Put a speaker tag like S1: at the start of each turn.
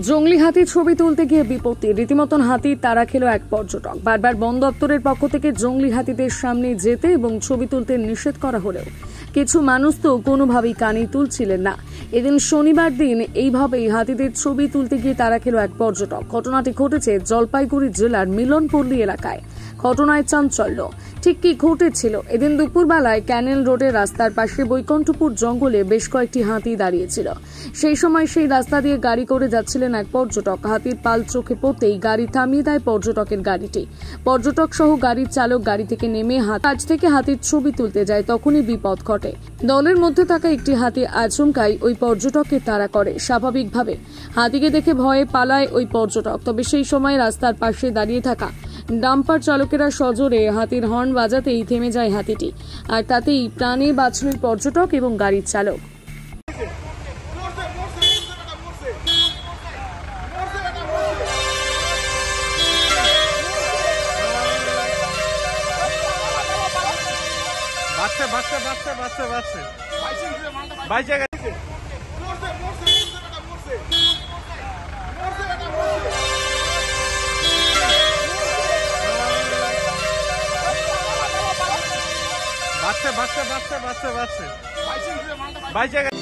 S1: জঙ্গলি হাতি ছবি তুলতে গিয়ে বিপত্তি, রীতিমতন হাতি তাড়া খেল এক পর্যটক। বারবার বন দপ্তরের পক্ষ থেকে জঙ্গলি হাতিদের সামনে যেতে এবং ছবি তুলতে নিষেধ করা হলেও কিছু মানুষ তো কোনোভাবেই কানে তুলছিলেন না। এদিন শনিবার দিন এইভাবেই হাতিদের ছবি তুলতে গিয়ে তাড়া খেল এক পর্যটক। ঘটনাটি ঘটেছে জলপাইগুড়ি জেলার মিলনপল্লী এলাকায়। ঘটনায় চাঞ্চল্য। ঠিক কি ঘটেছিল? এদিন দুপুরবেলায় ক্যানেল রোডের রাস্তার পাশে বৈকুণ্ঠপুর জঙ্গলে বেশ কয়েকটি হাতি দাঁড়িয়েছিল। সেই সময় সেই রাস্তা দিয়ে গাড়ি করে যাচ্ছিলেন এক পর্যটক। হাতির পাল চোখে পড়তেই গাড়ি থামিয়ে দেয় পর্যটকের গাড়িটি। পর্যটক সহ গাড়ির চালক গাড়ি থেকে নেমে কাছ থেকে হাতির ছবি তুলতে যায়, তখনই বিপদ ঘটে। দলের মধ্যে থাকা একটি হাতি আচমকাই ওই পর্যটককে তাড়া করে। স্বাভাবিকভাবে হাতিকে দেখে ভয়ে পালায় ওই পর্যটক। তবে সেই সময় রাস্তার পাশে দাঁড়িয়ে থাকা ডাম্পার চালকেরা সজোরে হাতির হর্ন বাজাতেই থেমে যায় হাতিটি, আর তাতেই প্রাণে বাঁচল পর্যটক এবং গাড়ির চালক।
S2: বাচ্চা